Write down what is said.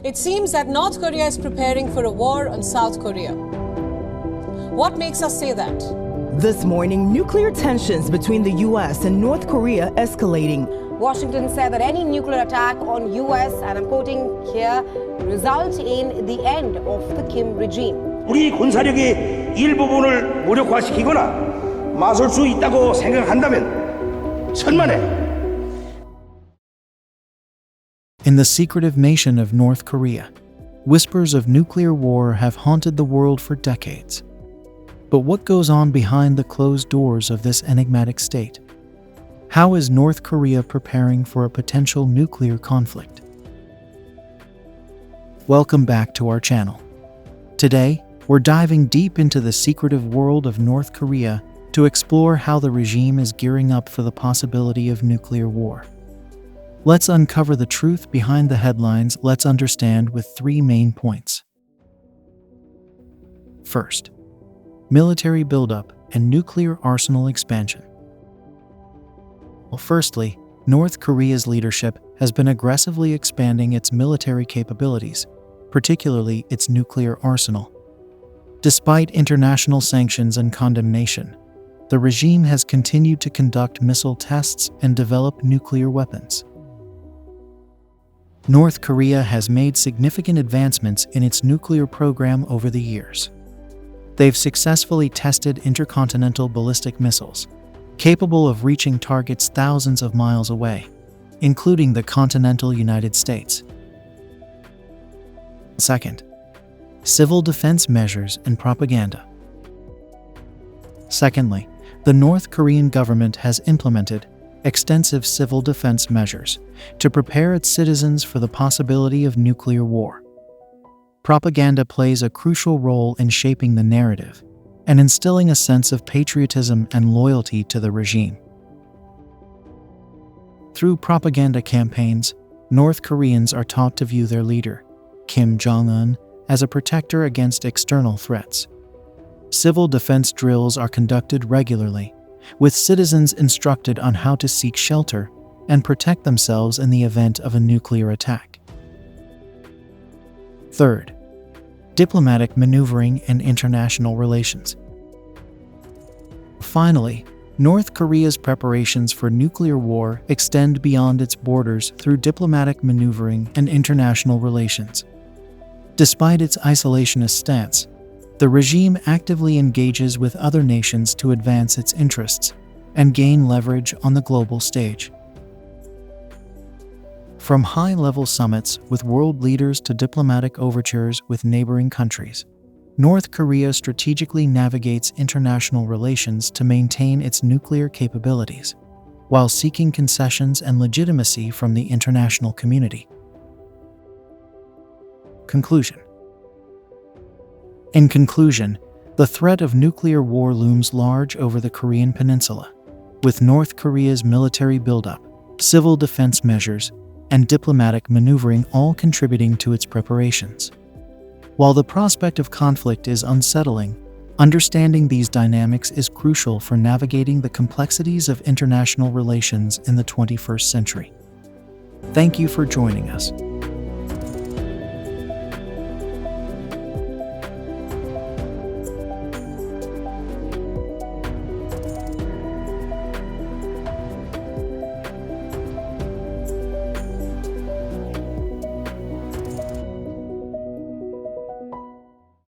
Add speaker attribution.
Speaker 1: It seems that North Korea is preparing for a war on South Korea. What makes us say that?
Speaker 2: This morning, nuclear tensions between the U.S. and North Korea escalating.
Speaker 3: Washington said that any nuclear attack on U.S., and I'm quoting here, result in the end of the Kim regime.
Speaker 4: 우리 군사력의 일부분을 무력화시키거나 맞설 수 있다고 생각한다면 천만에.
Speaker 5: In the secretive nation of North Korea, whispers of nuclear war have haunted the world for decades. But what goes on behind the closed doors of this enigmatic state? How is North Korea preparing for a potential nuclear conflict? Welcome back to our channel. Today, we're diving deep into the secretive world of North Korea to explore how the regime is gearing up for the possibility of nuclear war. Let's uncover the truth behind the headlines. Let's understand with three main points. First, military buildup and nuclear arsenal expansion. Well, firstly, North Korea's leadership has been aggressively expanding its military capabilities, particularly its nuclear arsenal. Despite international sanctions and condemnation, the regime has continued to conduct missile tests and develop nuclear weapons. North Korea has made significant advancements in its nuclear program over the years. They've successfully tested intercontinental ballistic missiles, capable of reaching targets thousands of miles away, including the continental United States. Second, civil defense measures and propaganda. Secondly, the North Korean government has implemented extensive civil defense measures to prepare its citizens for the possibility of nuclear war. Propaganda plays a crucial role in shaping the narrative and instilling a sense of patriotism and loyalty to the regime. Through propaganda campaigns, North Koreans are taught to view their leader, Kim Jong-un, as a protector against external threats. Civil defense drills are conducted regularly, with citizens instructed on how to seek shelter and protect themselves in the event of a nuclear attack. Third, diplomatic maneuvering and international relations. Finally, North Korea's preparations for nuclear war extend beyond its borders through diplomatic maneuvering and international relations. Despite its isolationist stance, the regime actively engages with other nations to advance its interests and gain leverage on the global stage. From high-level summits with world leaders to diplomatic overtures with neighboring countries, North Korea strategically navigates international relations to maintain its nuclear capabilities, while seeking concessions and legitimacy from the international community. Conclusion. In conclusion, the threat of nuclear war looms large over the Korean peninsula, with North Korea's military buildup, civil defense measures, and diplomatic maneuvering all contributing to its preparations. While the prospect of conflict is unsettling, understanding these dynamics is crucial for navigating the complexities of international relations in the 21st century. Thank you for joining us.